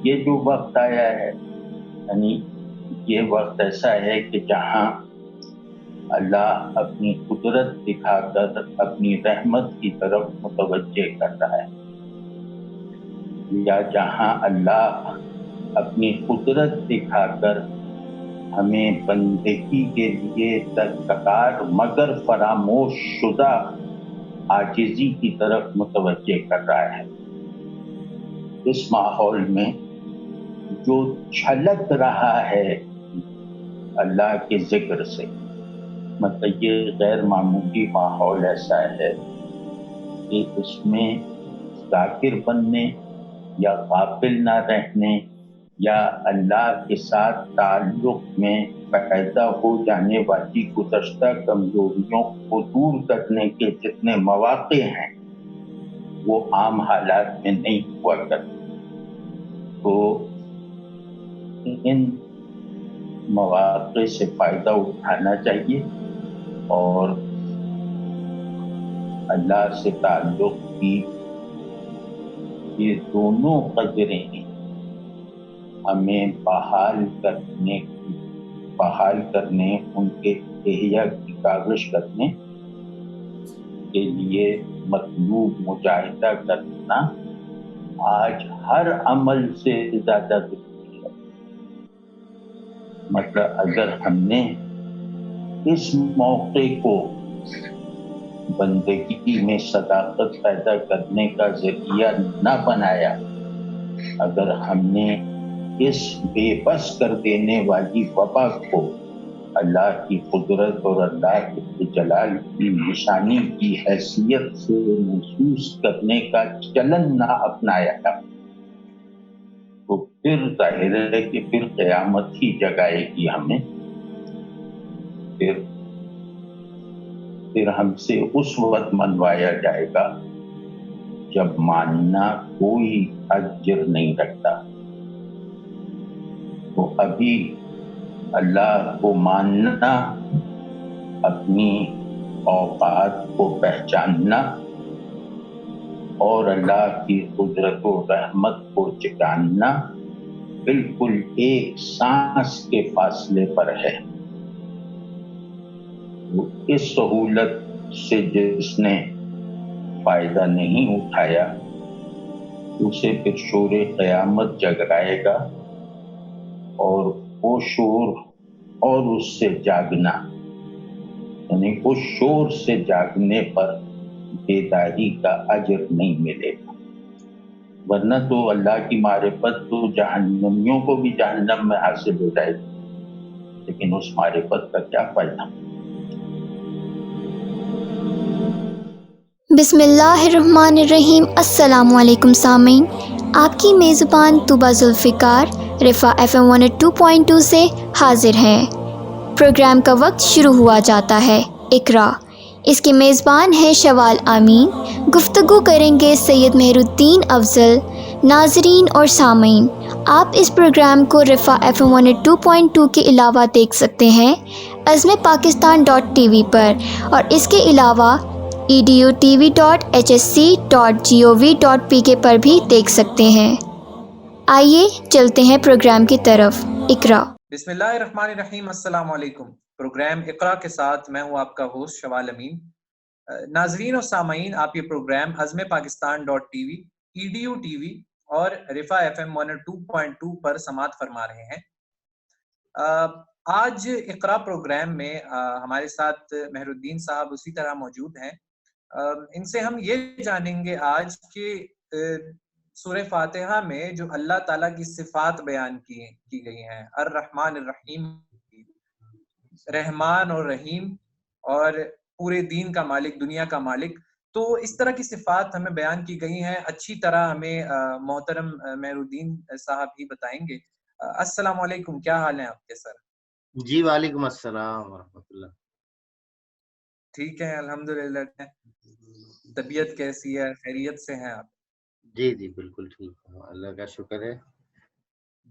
یہ جو وقت آیا ہے، یعنی یہ وقت ایسا ہے کہ جہاں اللہ اپنی قدرت دکھا کر اپنی رحمت کی طرف متوجہ کر رہا ہے، یا جہاں اللہ اپنی قدرت دکھا کر ہمیں بندگی کے لیے درکار مگر فراموش شدہ عاجزی کی طرف متوجہ کر رہا ہے۔ اس ماحول میں جو چھلک رہا ہے اللہ کے ذکر سے، مطلب یہ غیر معمولی ماحول ایسا ہے کہ اس میں ذاکر بننے یا غافل نہ رہنے یا اللہ کے ساتھ تعلق میں پیدا ہو جانے والی گزشتہ کمزوریوں کو دور کرنے کے جتنے مواقع ہیں وہ عام حالات میں نہیں ہوا کرتے۔ تو ان مواقع سے فائدہ اٹھانا چاہیے اور اللہ سے تعلق کی یہ دونوں قدریں ہمیں بحال کرنے ان کے احیاء کی کاوش کرنے کے لیے مطلوب مجاہدہ کرنا آج ہر عمل سے زیادہ ضروری ہے۔ مطلب اگر ہم نے اس موقع کو بندگی میں صداقت پیدا کرنے کا ذریعہ نہ بنایا، اگر ہم نے اس بے بس کر دینے والی وبا کو اللہ کی قدرت اور اللہ کے جلال کی نشانی کی حیثیت سے محسوس کرنے کا چلن نہ اپنایا، تو پھر ظاہر ہے کہ پھر قیامت ہی جگائے گی ہمیں، پھر ہم سے اس وقت منوایا جائے گا جب ماننا کوئی اجر نہیں رکھتا۔ تو ابھی اللہ کو ماننا، اپنی اوقات کو پہچاننا اور اللہ کی قدرت و رحمت کو جاننا بالکل ایک سانس کے فاصلے پر ہے۔ اس سہولت سے جس نے فائدہ نہیں اٹھایا اسے پھر شور قیامت جگائے گا، اور وہ شور اور اس سے جاگنا، یعنی اس شور سے جاگنے پر بیداری کا اجر نہیں ملے گا، ورنہ تو اللہ کی معرفت تو جہنمیوں کو بھی جہنم میں حاصل ہو جائے گی، لیکن اس معرفت کا کیا فائدہ؟ بسم اللہ الرحمن الرحیم۔ السلام علیکم سامعین، آپ کی میزبان طوبہ ذوالفقار رفا FM 102.2 سے حاضر ہیں۔ پروگرام کا وقت شروع ہوا جاتا ہے۔ اقرا، اس کے میزبان ہیں شوال امین۔ گفتگو کریں گے سید مہر الدین افضل۔ ناظرین اور سامعین، آپ اس پروگرام کو رفا FM 102.2 کے علاوہ دیکھ سکتے ہیں azmPakistan.tv پر، اور اس کے علاوہ edutv.hsc.gov.pk پر بھی دیکھ سکتے ہیں۔ آئیے چلتے ہیں پروگرام کی طرف۔ اقرا۔ بسم اللہ الرحمن الرحیم۔ السلام علیکم۔ پروگرام اقرا کے ساتھ میں ہوں آپ کا ہوسٹ شوال امین۔ ناظرین اور سامعین، آپ یہ پروگرام azmPakistan.tv، edutv اور رفا FM 102.2 پر سماعت فرما رہے ہیں۔ آج اقرا پروگرام میں ہمارے ساتھ مہر الدین صاحب اسی طرح موجود ہیں۔ ان سے ہم یہ جانیں گے آج کہ سورہ فاتحہ میں جو اللہ تعالیٰ کی صفات بیان کی گئی ہیں، الرحمن الرحیم، رحمان اور رحیم، اور پورے دین کا مالک، دنیا کا مالک، تو اس طرح کی صفات ہمیں بیان کی گئی ہیں۔ اچھی طرح ہمیں محترم مہر الدین صاحب ہی بتائیں گے۔ السلام علیکم، کیا حال ہیں آپ کے سر؟ جی وعلیکم السلام ورحمۃ اللہ۔ ٹھیک ہے، الحمدللہ۔ طبیعت کیسی ہے؟ خیریت سے ہیں آپ؟ جی جی بالکل ٹھیک ہے، اللہ کا شکر ہے۔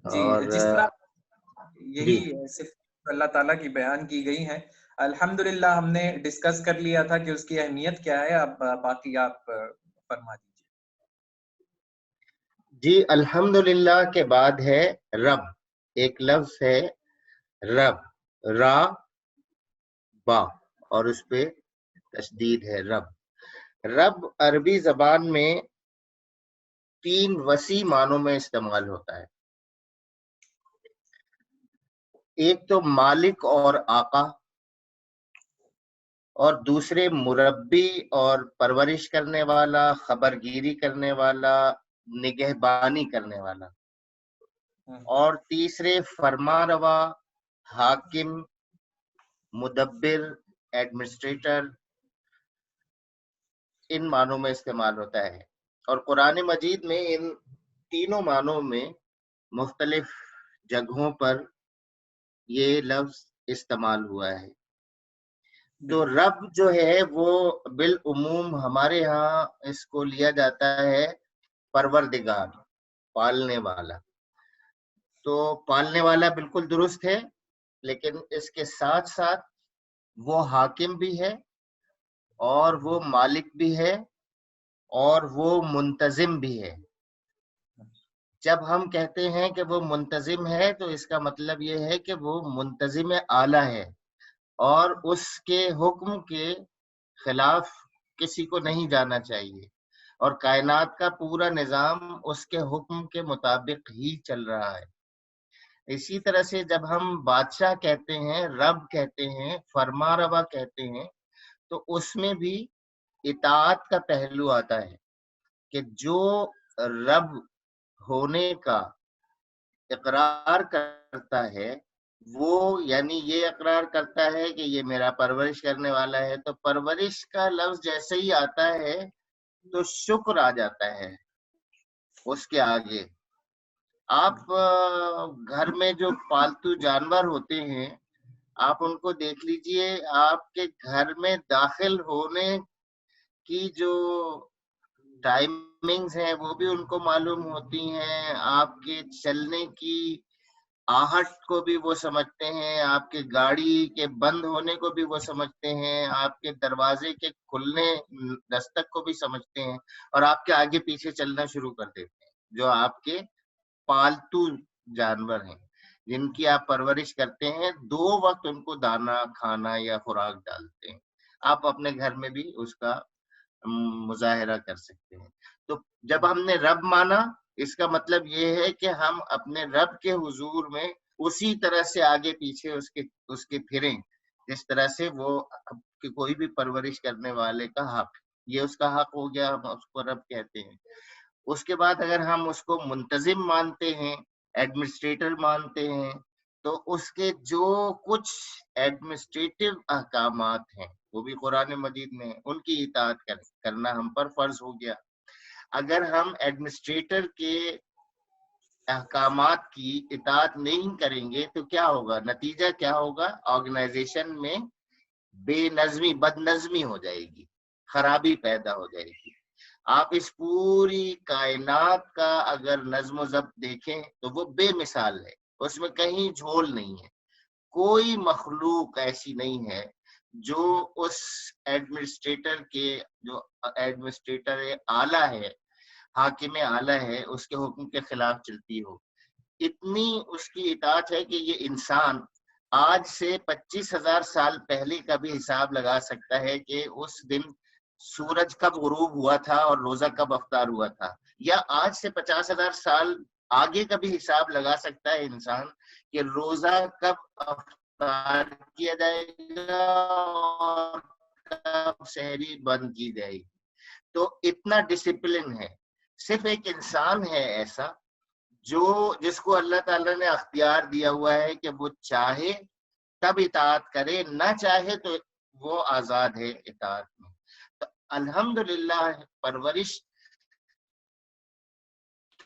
جی، اور جس طرح یہی صرف اللہ تعالیٰ کی بیان کی گئی ہیں، الحمدللہ ہم نے ڈسکس کر لیا تھا کہ اس کی اہمیت کیا ہے۔ اب باقی آپ فرما دیجیے۔ جی الحمدللہ کے بعد ہے رب. ایک لفظ ہے رب، را با، اور اس پہ تشدید ہے رب. رب عربی زبان میں 3 وسیع معنوں میں استعمال ہوتا ہے. ایک تو مالک اور آقا، اور دوسرے مربی اور پرورش کرنے والا، خبرگیری کرنے والا، نگہبانی کرنے والا، اور تیسرے فرما روا، حاکم، مدبر، ایڈمنسٹریٹر، ان معنوں میں استعمال ہوتا ہے. اور قرآن مجید میں ان تینوں معنوں میں مختلف جگہوں پر یہ لفظ استعمال ہوا ہے. تو رب جو ہے وہ بالعموم ہمارے ہاں اس کو لیا جاتا ہے پروردگار، پالنے والا. تو پالنے والا بالکل درست ہے، لیکن اس کے ساتھ ساتھ وہ حاکم بھی ہے، اور وہ مالک بھی ہے، اور وہ منتظم بھی ہے. جب ہم کہتے ہیں کہ وہ منتظم ہے تو اس کا مطلب یہ ہے کہ وہ منتظم اعلیٰ ہے، اور اس کے حکم کے خلاف کسی کو نہیں جانا چاہیے، اور کائنات کا پورا نظام اس کے حکم کے مطابق ہی چل رہا ہے. اسی طرح سے جب ہم بادشاہ کہتے ہیں، رب کہتے ہیں، فرما روا کہتے ہیں، تو اس میں بھی اطاعت کا پہلو آتا ہے کہ جو رب ہونے کا اقرار کرتا ہے وہ یعنی یہ اقرار کرتا ہے کہ یہ میرا پرورش کرنے والا ہے، تو پرورش کا لفظ جیسے ہی آتا ہے تو شکر آ جاتا ہے اس کے آگے. آپ گھر میں جو پالتو جانور ہوتے ہیں آپ ان کو دیکھ لیجئے، آپ کے گھر میں داخل ہونے کی جو ٹائمنگز ہیں وہ بھی ان کو معلوم ہوتی ہیں، آپ کے چلنے کی آہٹ کو بھی وہ سمجھتے ہیں، آپ کے گاڑی کے بند ہونے کو بھی وہ سمجھتے ہیں، آپ کے دروازے کے کھلنے دستک کو بھی سمجھتے ہیں، اور آپ کے آگے پیچھے چلنا شروع کر دیتے ہیں. جو آپ کے پالتو جانور ہیں جن کی آپ پرورش کرتے ہیں، 2 وقت ان کو دانا کھانا یا خوراک ڈالتے ہیں. آپ اپنے گھر میں بھی اس کا مظاہرہ کر سکتے ہیں. تو جب ہم نے رب مانا، اس کا مطلب یہ ہے کہ ہم اپنے رب کے حضور میں اسی طرح سے آگے پیچھے اس کے پھریں جس طرح سے وہ کوئی بھی پرورش کرنے والے کا حق، یہ اس کا حق ہو گیا، ہم اس کو رب کہتے ہیں. اس کے بعد اگر ہم اس کو منتظم مانتے ہیں، ایڈمنسٹریٹر مانتے ہیں، تو اس کے جو کچھ ایڈمنسٹریٹو احکامات ہیں وہ بھی قرآن مجید میں، ان کی اطاعت کرنا ہم پر فرض ہو گیا. اگر ہم ایڈمنسٹریٹر کے احکامات کی اطاعت نہیں کریں گے تو کیا ہوگا؟ نتیجہ کیا ہوگا؟ آرگنائزیشن میں بے نظمی، بد نظمی ہو جائے گی، خرابی پیدا ہو جائے گی. آپ اس پوری کائنات کا اگر نظم و ضبط دیکھیں تو وہ بے مثال ہے، اس میں کہیں جھول نہیں ہے. کوئی مخلوق ایسی نہیں ہے جو اس ایڈمنسٹریٹر کے، جو ایڈمنسٹریٹر اعلیٰ ہے، حاکم اعلیٰ ہے، اس کے حکم کے خلاف چلتی ہو. اتنی اس کی اطاعت ہے کہ یہ انسان آج سے 25,000 سال پہلے کا بھی حساب لگا سکتا ہے کہ اس دن سورج کب غروب ہوا تھا اور روزہ کب افطار ہوا تھا، یا آج سے 50,000 سال آگے کا بھی حساب لگا سکتا ہے انسان کہ روزہ کب افطار کیا جائے گا اور کب سحری بند کی جائے گی. تو اتنا ڈسپلن ہے. صرف ایک انسان ہے ایسا جس کو اللہ تعالیٰ نے اختیار دیا ہوا ہے کہ وہ چاہے تب اطاعت کرے، نہ چاہے تو وہ آزاد ہے اطاعت میں. تو الحمدللہ پرورش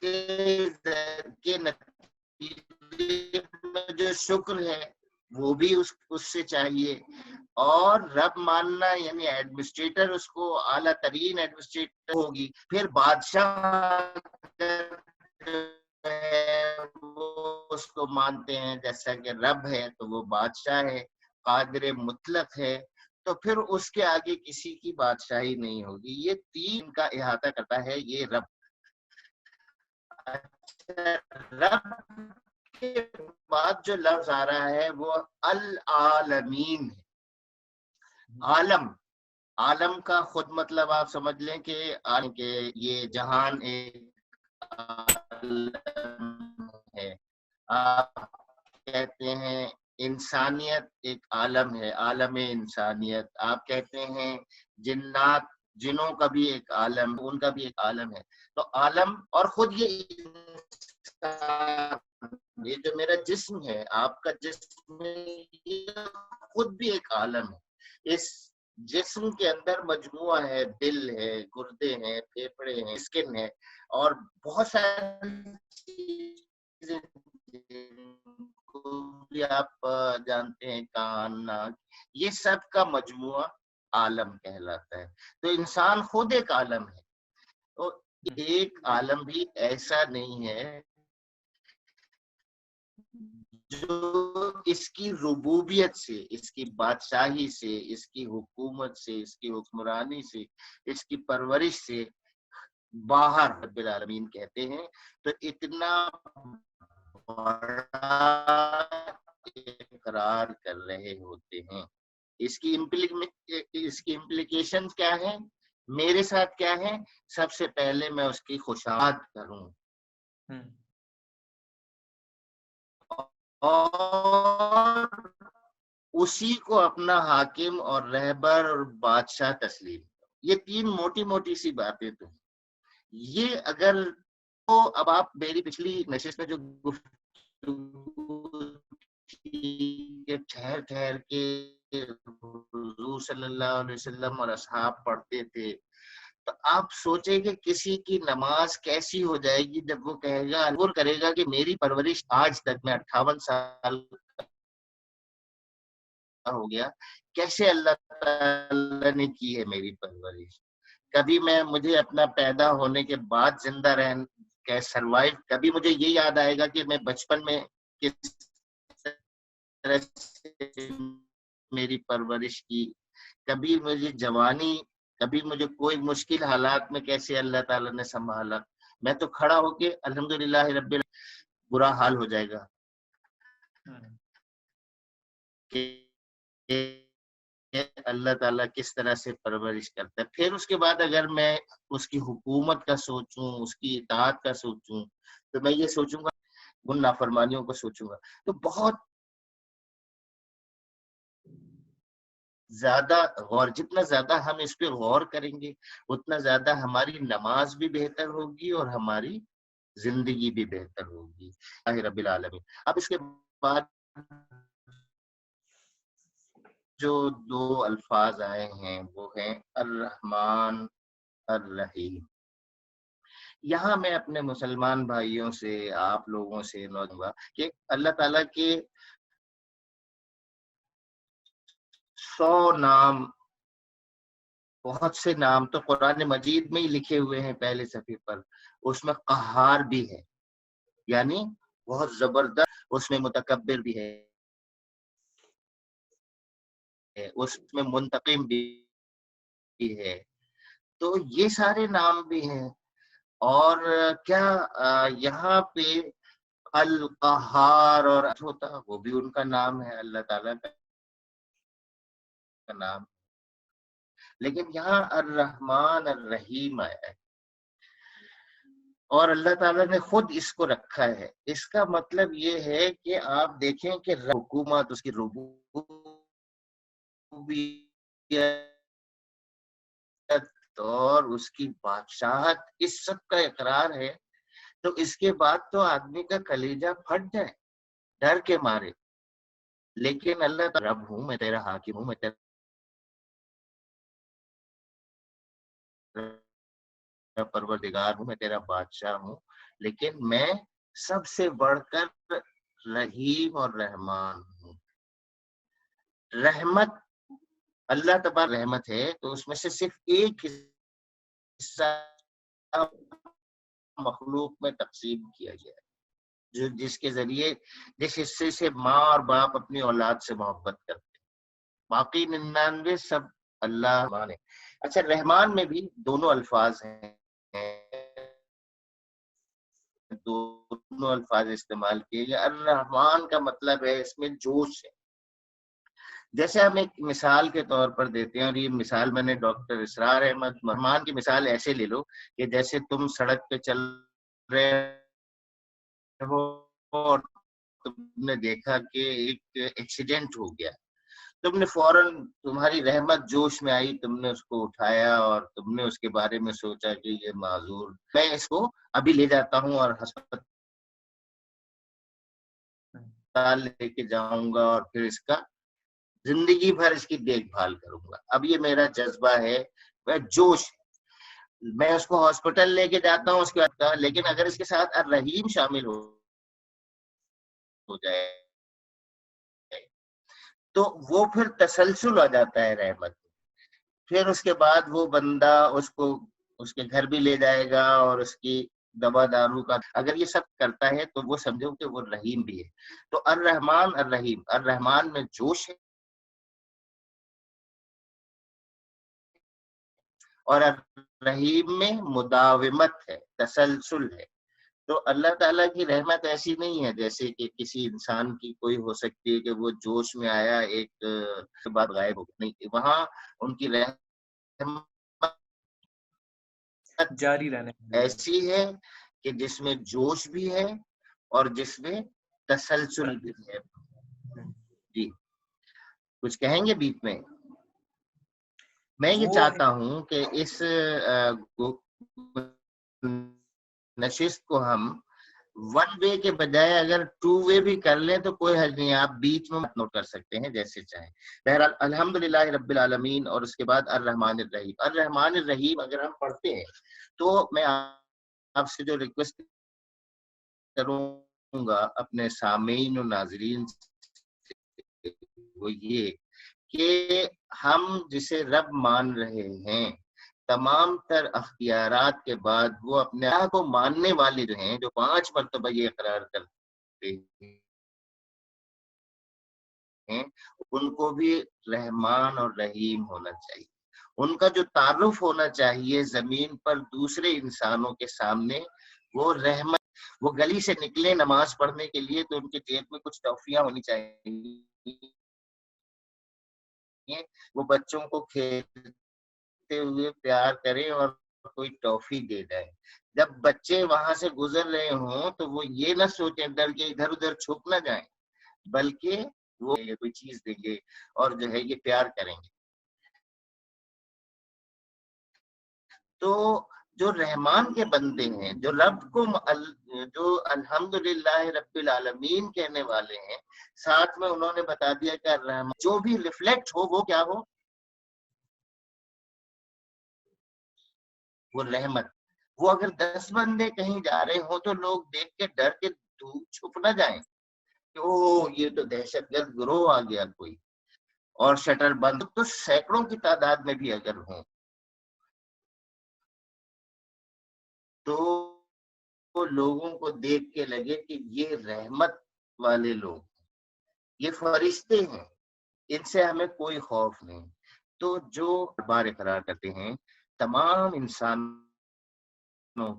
کے نتیجے میں جو شکر ہے وہ بھی اس سے چاہیے. اور رب ماننا یعنی ایڈمنسٹریٹر، اس کو اعلیٰ ترین ایڈمنسٹریٹر ہوگی. پھر بادشاہ وہ اس کو مانتے ہیں جیسا کہ رب ہے تو وہ بادشاہ ہے، قادر مطلق ہے، تو پھر اس کے آگے کسی کی بادشاہی نہیں ہوگی. یہ 3 کا احاطہ کرتا ہے یہ رب. رب کے بعد جو لفظ آ رہا ہے وہ العالمین ہے. عالم، عالم کا خود مطلب آپ سمجھ لیں کہ یہ جہان ایک عالم ہے. آپ کہتے ہیں انسانیت ایک عالم ہے، عالم انسانیت. آپ کہتے ہیں جنات، جنوں کا بھی ایک عالم، ان کا بھی ایک عالم ہے. تو عالم، اور خود یہ جو میرا جسم ہے، آپ کا جسم، یہ خود بھی ایک عالم ہے. اس جسم کے اندر مجموعہ ہے، دل ہے، گردے ہیں، پھیپھڑے ہیں، اسکن ہے، اور بہت ساری چیزیں بھی آپ جانتے ہیں، کان، ناک، یہ سب کا مجموعہ عالم کہلاتا ہے. تو انسان خود ایک عالم ہے. تو ایک عالم بھی ایسا نہیں ہے جو اس کی ربوبیت سے، اس کی بادشاہی سے، اس کی حکومت سے، اس کی حکمرانی سے، اس کی پرورش سے باہر رب العالمین کہتے ہیں. تو اتنا بڑا اقرار کر رہے ہوتے ہیں. اس کی امپلیکیشن کیا ہے، میرے ساتھ کیا ہے؟ سب سے پہلے میں اس کی خوشامد کروں اور اسی کو اپنا حاکم اور رہبر اور بادشاہ تسلیم کروں. یہ تین موٹی موٹی سی باتیں تو یہ اگر تو اب آپ میری پچھلی نشست میں جو گفتگو کہ ٹھہر ٹھہر کے حضور صلی اللہ علیہ وسلم اور اصحاب پڑھتے تھے، تو آپ سوچیں کہ کسی کی نماز کیسی ہو جائے گی جب وہ کہے گا، عبور کرے گا کہ میری پرورش آج تک، میں 58 سال ہو گیا، کیسے اللہ تعالیٰ نے کی ہے میری پرورش. کبھی مجھے اپنا پیدا ہونے کے بعد زندہ رہن کے سروائیو، کبھی مجھے یہ یاد آئے گا کہ میں بچپن میں کس طرح سے میری پرورش کی، کبھی مجھے جوانی، کبھی مجھے کوئی مشکل حالات میں کیسے اللہ تعالیٰ نے سنبھالا. میں تو کھڑا ہو کے الحمدللہ رب برا حال ہو جائے گا کہ اللہ تعالیٰ کس طرح سے پرورش کرتا ہے. پھر اس کے بعد اگر میں اس کی حکومت کا سوچوں، اس کی اطاعت کا سوچوں، تو میں یہ سوچوں گا، ان نافرمانیوں کو سوچوں گا. تو بہت زیادہ غور، جتنا زیادہ ہم اس پہ غور کریں گے اتنا زیادہ ہماری نماز بھی بہتر ہوگی اور ہماری زندگی بھی بہتر ہوگی. رب العالمین. اب اس کے بعد جو دو الفاظ آئے ہیں وہ ہیں الرحمن الرحیم. یہاں میں اپنے مسلمان بھائیوں سے، آپ لوگوں سے نوٹ ہوا کہ اللہ تعالیٰ کے 100 نام، بہت سے نام تو قرآن مجید میں ہی لکھے ہوئے ہیں پہلے صفحے پر. اس میں قہار بھی ہے، یعنی بہت زبردست. اس میں متکبر بھی ہے، اس میں منتقم بھی ہے. تو یہ سارے نام بھی ہیں. اور کیا یہاں پہ القہار اور ہوتا، وہ بھی ان کا نام ہے، اللہ تعالیٰ کا نام. لیکن یہاں الرحمن الرحیم آیا ہے اور اللہ تعالیٰ نے خود اس کو رکھا ہے. اس کا مطلب یہ ہے کہ آپ دیکھیں کہ حکومت، اس کی ربوبیت اور اس کی بادشاہت، اس سب کا اقرار ہے. تو اس کے بعد تو آدمی کا کلیجہ پھٹ جائے ڈر کے مارے. لیکن اللہ تعالیٰ رب ہوں، میں تیرا حاکم ہوں، میں تیرا پروردگار ہوں، میں تیرا بادشاہ ہوں، لیکن میں سب سے بڑھ کر رحیم اور رحمان ہوں. رحمت، اللہ تبارک رحمت ہے تو اس میں سے صرف ایک حصہ مخلوق میں تقسیم کیا گیا ہے، جس کے ذریعے، جس حصے سے ماں اور باپ اپنی اولاد سے محبت کرتے ہیں. باقی 99 سب اللہ مانے. اچھا، رحمان میں بھی دونوں الفاظ ہیں، دونوں الفاظ استعمال کیے گئے. الرحمن کا مطلب ہے اس میں جوش ہے. جیسے ہم ایک مثال کے طور پر دیتے ہیں، اور یہ مثال میں نے ڈاکٹر اسرار احمد مرحوم کی مثال ایسے لے لو کہ جیسے تم سڑک پہ چل رہے ہو اور تم نے دیکھا کہ ایک ایکسیڈنٹ ہو گیا، تم نے فوراً، تمہاری رحمت جوش میں آئی، تم نے اس کو اٹھایا اور تم نے اس کے بارے میں سوچا کہ یہ معذور، میں اس کو ابھی لے جاتا ہوں اور ہسپتال لے کے جاؤں گا اور پھر اس کا زندگی بھر اس کی دیکھ بھال کروں گا. اب یہ میرا جذبہ ہے، وہ جوش ہے. میں اس کو ہاسپٹل لے کے جاتا ہوں اس کے بعد کا، لیکن اگر اس کے ساتھ الرحیم شامل ہو جائے تو وہ پھر تسلسل آ جاتا ہے رحمت. پھر اس کے بعد وہ بندہ اس کو اس کے گھر بھی لے جائے گا اور اس کی دوا دارو کا، اگر یہ سب کرتا ہے تو وہ سمجھو کہ وہ رحیم بھی ہے. تو الرحمن الرحیم، الرحمن میں جوش ہے اور الرحیم میں مداومت ہے، تسلسل ہے. تو اللہ تعالیٰ کی رحمت ایسی نہیں ہے جیسے کہ کسی انسان کی کوئی ہو سکتی ہے کہ وہ جوش میں آیا ایک بعد غائب ہو گئی. نہیں، وہاں ان کی رحمت جاری رہنے ایسی ہے کہ جس میں جوش بھی ہے اور جس میں تسلسل بھی ہے. جی کچھ کہیں گے بیچ میں؟ میں یہ چاہتا ہوں کہ اس نشست کو ہم ون وے کے بجائے اگر ٹو وے بھی کر لیں تو کوئی حرج نہیں، آپ بیچ میں نوٹ کر سکتے ہیں جیسے چاہیں. بہرحال الحمدللہ رب العالمین، اور اس کے بعد الرحمن الرحیم. الرحمن الرحیم اگر ہم پڑھتے ہیں تو میں آپ سے جو ریکویسٹ کروں گا اپنے سامعین و ناظرین سے وہ یہ کہ ہم جسے رب مان رہے ہیں، تمام تر اختیارات کے بعد وہ اپنے اللہ کو ماننے والے جو ہیں، جو 5 مرتبہ یہ اقرار کرتے ہیں، ان کو بھی رحمان اور رحیم ہونا چاہیے. ان کا جو تعارف ہونا چاہیے زمین پر دوسرے انسانوں کے سامنے وہ رحمت. وہ گلی سے نکلے نماز پڑھنے کے لیے تو ان کے جیب میں کچھ ٹافیاں ہونی چاہیے، وہ بچوں کو کھیلتے ہوئے پیار کریں اور کوئی ٹافی دے جائے. جب بچے وہاں سے گزر رہے ہوں تو وہ یہ نہ سوچیں ڈر کے ادھر ادھر چھپ نہ جائیں، بلکہ وہ کوئی چیز دیں گے اور جو ہے یہ پیار کریں گے. تو جو رحمان کے بندے ہیں، جو رب کو جو الحمدللہ رب العالمین کہنے والے ہیں، ساتھ میں انہوں نے بتا دیا کہ الرحمان جو بھی ریفلیکٹ ہو وہ کیا ہو، وہ رحمت. وہ اگر 10 بندے کہیں جا رہے ہوں تو لوگ دیکھ کے ڈر کے چھپ نہ جائیں کہ او یہ تو دہشت گرد گروہ آ گیا کوئی، اور شٹر بند. تو سینکڑوں کی تعداد میں بھی اگر ہوں تو لوگوں کو دیکھ کے لگے کہ یہ رحمت والے لوگ، یہ فرشتے ہیں، ان سے ہمیں کوئی خوف نہیں. تو جو بار اقرار کرتے ہیں تمام انسانوں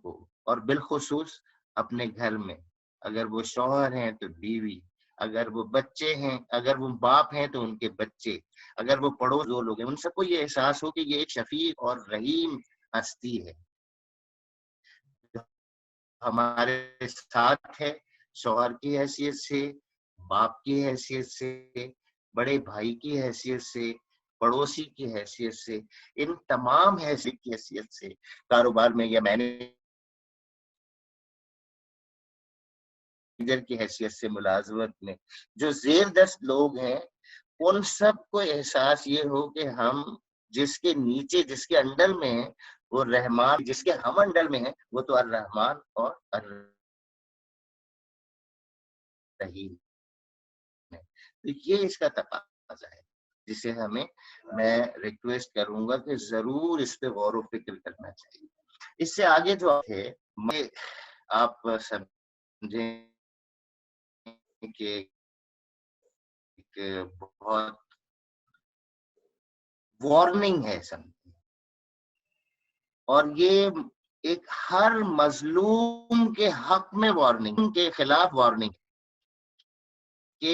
کو، اور بالخصوص اپنے گھر میں، اگر وہ شوہر ہیں تو بیوی، اگر وہ بچے ہیں، اگر وہ باپ ہیں تو ان کے بچے، اگر وہ پڑوس دو لوگ ہیں، ان سب کو یہ احساس ہو کہ یہ ایک شفیق اور رحیم ہستی ہے ہمارے ساتھ ہے، شوہر کی حیثیت سے، باپ کی حیثیت سے، بڑے بھائی کی حیثیت سے، پڑوسی کی حیثیت سے، ان تمام حیثیت کی حیثیت سے، کاروبار میں یا مینیجر کی حیثیت سے، ملازمت میں جو زیر دست لوگ ہیں، ان سب کو احساس یہ ہو کہ ہم جس کے نیچے، جس کے انڈر میں ہیں وہ رحمان، جس کے ہم انڈر میں ہیں وہ تو الرحمان اور الرحیم ہے. تو یہ اس کا تقاضا ہے جسے میں ریکویسٹ کروں گا کہ ضرور اس پہ غور و فکر کرنا چاہیے. اس سے آگے جو ہے آپ سمجھیں کہ بہت وارننگ ہے اور یہ ایک ہر مظلوم کے حق میں وارننگ، کے خلاف وارننگ کہ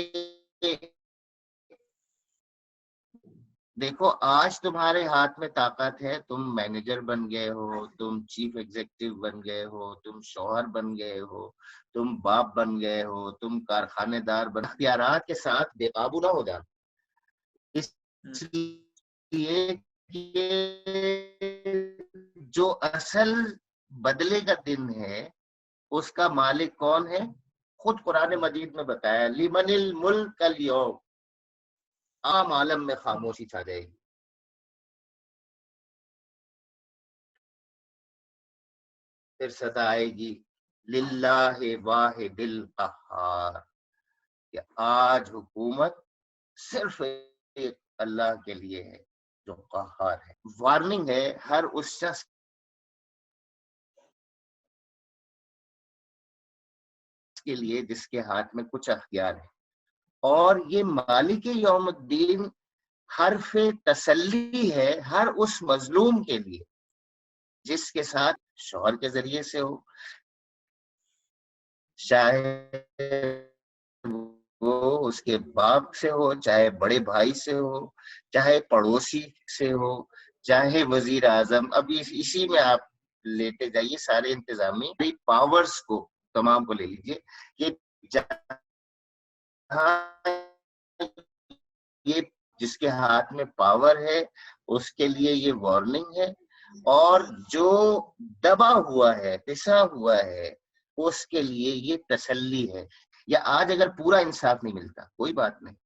دیکھو آج تمہارے ہاتھ میں طاقت ہے، تم مینیجر بن گئے ہو، تم چیف ایگزیکٹو بن گئے ہو، تم شوہر بن گئے ہو، تم باپ بن گئے ہو، تم کارخانے دار بن، اختیارات کے ساتھ بے قابو نہ ہو جانا. اس لیے کہ جو اصل بدلے کا دن ہے اس کا مالک کون ہے؟ خود قرآن مجید میں بتایا لمن الملک اليوم. عام عالم میں خاموشی چھا جائے گی. پھر صدا آئے گی للہ واحد القہار، کہ آج حکومت صرف ایک اللہ کے لیے ہے جو قہار ہے. وارننگ ہے ہر اس شخص کے لیے جس کے ہاتھ میں کچھ اختیار ہے. اور یہ مالک یوم الدین حرف تسلی ہے ہر اس مظلوم کے لیے جس کے ساتھ شوہر کے ذریعے سے ہو، چاہے وہ اس کے باپ سے ہو، چاہے بڑے بھائی سے ہو، چاہے پڑوسی سے ہو، چاہے وزیر اعظم. ابھی اسی میں آپ لیتے جائیے سارے انتظامی پاورز کو، تمام کو لے لیجیے کہ جہاں یہ جس کے ہاتھ میں پاور ہے اس کے لیے یہ وارننگ ہے، اور جو دبا ہوا ہے، پسا ہوا ہے، اس کے لیے یہ تسلی ہے. یا آج اگر پورا انصاف نہیں ملتا کوئی بات نہیں،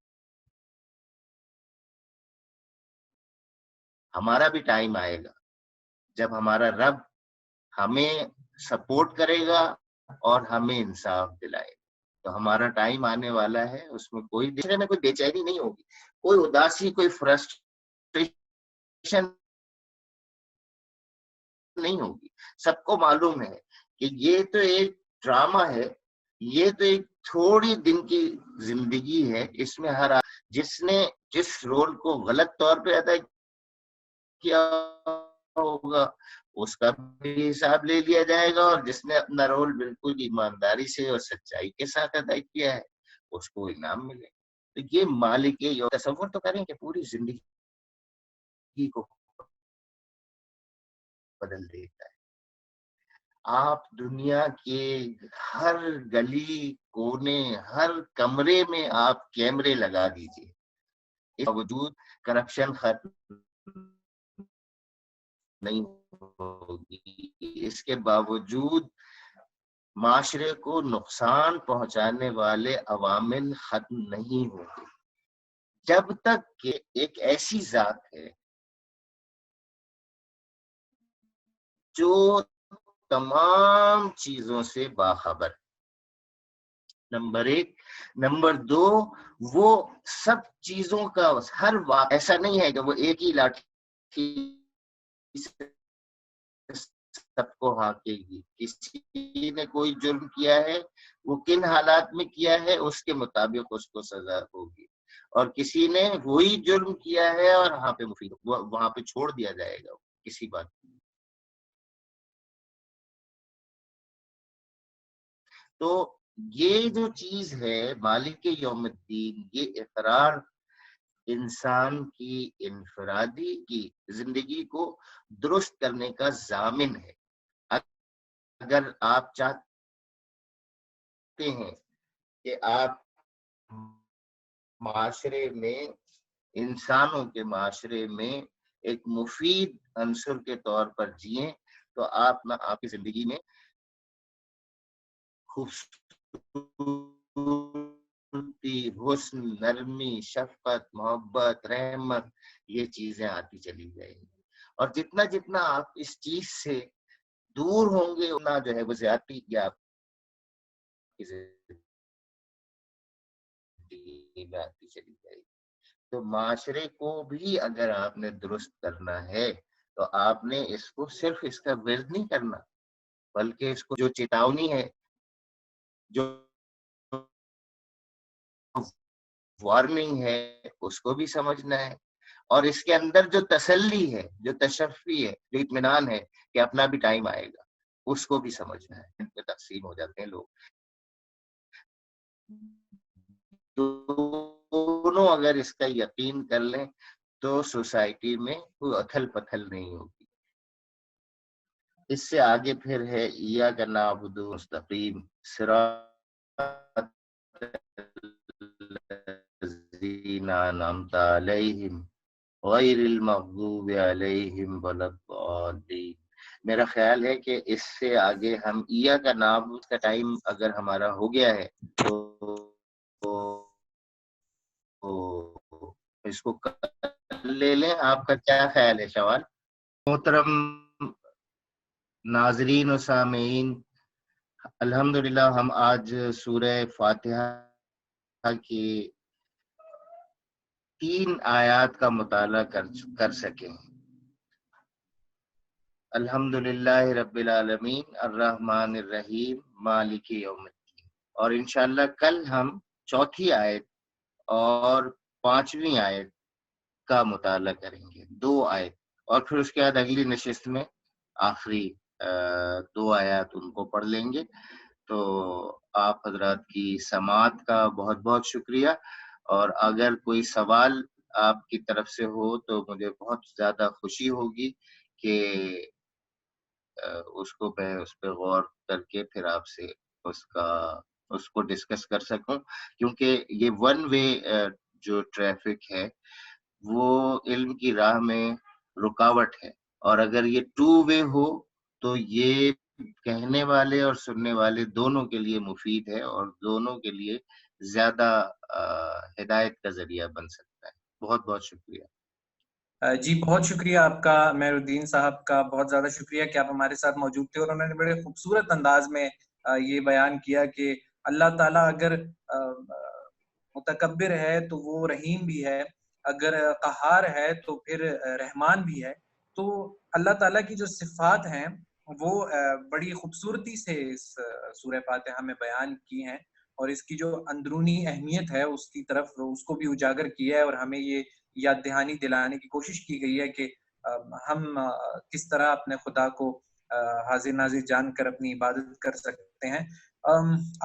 ہمارا بھی ٹائم آئے گا جب ہمارا رب ہمیں سپورٹ کرے گا اور ہمیں انصاف دلائے گا. تو ہمارا ٹائم آنے والا ہے، اس میں کوئی دیکھنے میں کوئی بے چینی نہیں ہوگی، کوئی اداسی، کوئی فرسٹریشن نہیں ہوگی. سب کو معلوم ہے کہ یہ تو ایک ڈرامہ ہے، یہ تو ایک تھوڑی دن کی زندگی ہے. اس میں ہر جس نے جس رول کو غلط طور پہ ادا کیا ہوگا اس کا بھی حساب لے لیا جائے گا، اور جس نے اپنا رول بالکل ایمانداری سے اور سچائی کے ساتھ ادا کیا ہے اس کو انعام ملے. تو یہ مالک یہ تصور تو کریں کہ پوری زندگی کو بدل دیتا ہے. آپ دنیا کے ہر گلی کونے، ہر کمرے میں آپ کیمرے لگا دیجیے، اس کے باوجود کرپشن ختم نہیں ہوگی، اس کے باوجود معاشرے کو نقصان پہنچانے والے عوامل ختم نہیں ہوگے، جب تک کہ ایک ایسی ذات ہے جو تمام چیزوں سے باخبر. نمبر ایک. نمبر دو، وہ سب چیزوں کا ہر واقعہ ایسا نہیں ہے کہ وہ ایک ہی لاٹھی سب کو ہانکے گی. کسی نے کوئی جرم کیا ہے، وہ کن حالات میں کیا ہے اس کے مطابق اس کو سزا ہوگی، اور کسی نے وہی جرم کیا ہے اور وہاں پہ چھوڑ دیا جائے گا کسی بات. تو یہ جو چیز ہے مالک یوم الدین، یہ اقرار انسان کی انفرادی کی زندگی کو درست کرنے کا ضامن ہے. اگر آپ چاہتے ہیں کہ آپ معاشرے میں، انسانوں کے معاشرے میں ایک مفید عنصر کے طور پر جئیں، تو آپ کی زندگی میں خوبصورتی، حسن، نرمی، شفقت، محبت، رحمت، یہ چیزیں آتی چلی جائیں گی. اور جتنا جتنا آپ اس چیز سے دور ہوں گے اتنا جو ہے وہ زیادتی کی آپ کی زندگی میں آتی چلی جائے گی. تو معاشرے کو بھی اگر آپ نے درست کرنا ہے تو آپ نے اس کو صرف اس کا ورد نہیں کرنا، بلکہ اس کو جو چیتاونی ہے، جو وارننگ ہے، اس کو بھی سمجھنا ہے. اور اس کے اندر جو تسلی ہے، جو تشفی ہے، جو اطمینان ہے کہ اپنا بھی ٹائم آئے گا، اس کو بھی سمجھنا ہے. ان پہ تقسیم ہو جاتے ہیں لوگ. دونوں اگر اس کا یقین کر لیں تو سوسائٹی میں کوئی اتھل پتھل نہیں ہوگی. اس سے آگے پھر ہے ایاک نعبد مستقیم صراط الذین انعمت علیہم غیر المغضوب علیہم ولا الضالین. میرا خیال ہے کہ اس سے آگے ہم ایاک نعبد کا ٹائم اگر ہمارا ہو گیا ہے تو اس کو لے لیں. آپ کا کیا خیال ہے شوال؟ محترم ناظرین و سامعین، الحمدللہ ہم آج سورہ فاتحہ کی 3 آیات کا مطالعہ کر سکیں. الحمدللہ رب العالمین الرحمن الرحیم مالک یوم الدین. اور انشاءاللہ کل ہم 4تھی آیت اور 5ویں آیت کا مطالعہ کریں گے، 2 آیت، اور پھر اس کے بعد اگلی نشست میں آخری 2 آیات ان کو پڑھ لیں گے. تو آپ حضرات کی سماعت کا بہت بہت شکریہ. اور اگر کوئی سوال آپ کی طرف سے ہو تو مجھے بہت زیادہ خوشی ہوگی کہ اس پہ غور کر کے پھر آپ سے اس کو ڈسکس کر سکوں، کیونکہ یہ 1 وے جو ٹریفک ہے وہ علم کی راہ میں رکاوٹ ہے. اور اگر یہ 2 وے ہو تو یہ کہنے والے اور سننے والے دونوں کے لیے مفید ہے اور دونوں کے لیے زیادہ ہدایت کا ذریعہ بن سکتا ہے. بہت بہت شکریہ. جی بہت شکریہ آپ کا مہر الدین صاحب کا، بہت زیادہ شکریہ کہ آپ ہمارے ساتھ موجود تھے اور انہوں نے بڑے خوبصورت انداز میں یہ بیان کیا کہ اللہ تعالیٰ اگر متکبر ہے تو وہ رحیم بھی ہے، اگر قہار ہے تو پھر رحمان بھی ہے. تو اللہ تعالیٰ کی جو صفات ہیں وہ بڑی خوبصورتی سے اس سورہ فاتحہ میں بیان کی ہیں، اور اس کی جو اندرونی اہمیت ہے اس کی طرف اس کو بھی اجاگر کیا ہے، اور ہمیں یہ یاد دہانی دلانے کی کوشش کی گئی ہے کہ ہم کس طرح اپنے خدا کو حاضر ناظر جان کر اپنی عبادت کر سکتے ہیں.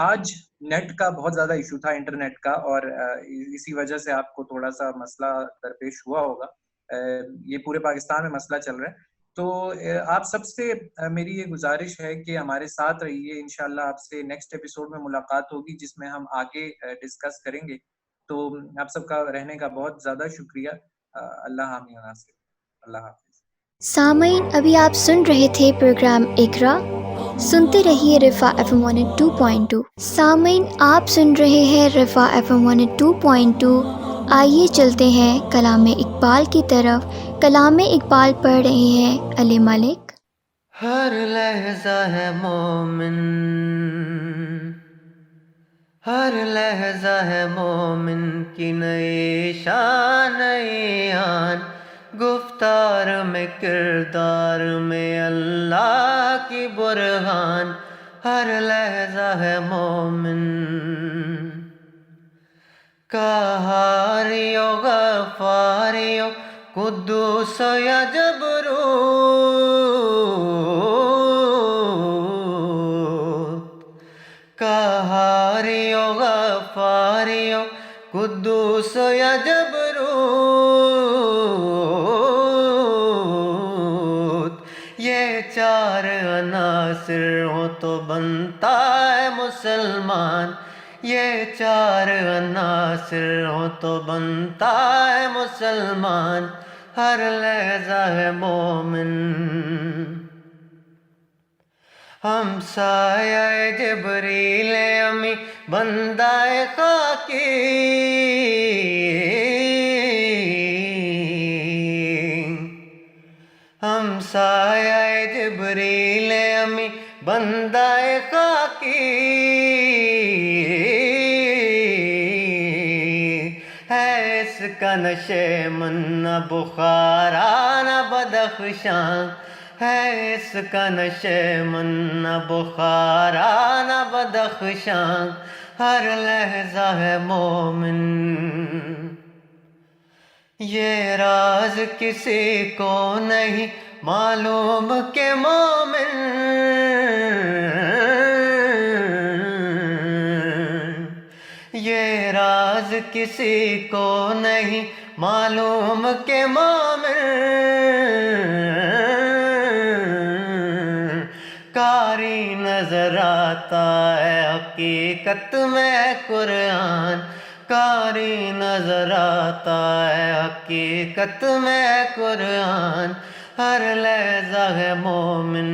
آج نیٹ کا بہت زیادہ ایشو تھا، انٹرنیٹ کا، اور اسی وجہ سے آپ کو تھوڑا سا مسئلہ درپیش ہوا ہوگا. یہ پورے پاکستان میں مسئلہ چل رہا ہے. تو آپ سب سے میری یہ گزارش ہے کہ ہمارے ساتھ رہیے. انشاءاللہ آپ سے نیکسٹ ایپیسوڈ میں ملاقات ہوگی جس میں ہم آگے ڈسکس کریں گے. تو آپ سب کا رہنے کا بہت زیادہ شکریہ. اللہ حافظ ناصر. اللہ حافظ. سامعین، ابھی آپ سن رہے تھے پروگرام اقرا. سنتے رہیے رفا FM 102.2. سامعین، آپ سن رہے ہیں رفا FM 102.2. آئیے چلتے ہیں کلام اقبال کی طرف. کلام اقبال پڑھ رہے ہیں علی ملک. ہر لحظہ ہے مومن، ہر لحظہ ہے مومن کی نئی شان نئی آن، گفتار میں کردار میں اللہ کی برہان. ہر لحظہ ہے مومن، قہاریو غفاریو قدوس یا جبروت، قہاریو غفاریو قدوس یا جبروت. یہ 4 عناصر ہو تو بنتا ہے مسلمان، یہ 4 عناصر ہو تو بنتا ہے مسلمان. ہر لحظہ ہے مومن. ہم سایہ جبریل امی بندہ خاکی، ہم سایہ جبریل امی بندہ خاکی، ہے اس کا نشے من نہ بخارا نہ بدخشاں، ہے اس کا نشے من نہ بخارا نہ بدخشاں. ہر لحظہ ہے مومن. یہ راز کسی کو نہیں معلوم کہ مومن یہ راز کسی کو نہیں معلوم کہ مومن کاری نظر آتا ہے حقیقت میں قرآن کاری نظر آتا ہے حقیقت میں قرآن ہر لحظہ ہے مومن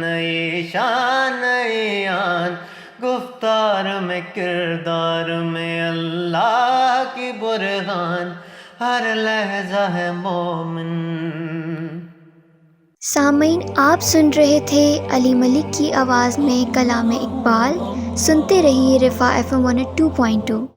نئی شان نئی آن گفتار میں کردار میں اللہ کی برہان ہر لحظہ ہے مومن. سامعین آپ سن رہے تھے علی ملک کی آواز میں کلام اقبال. سنتے رہیے رفا FM 102.2.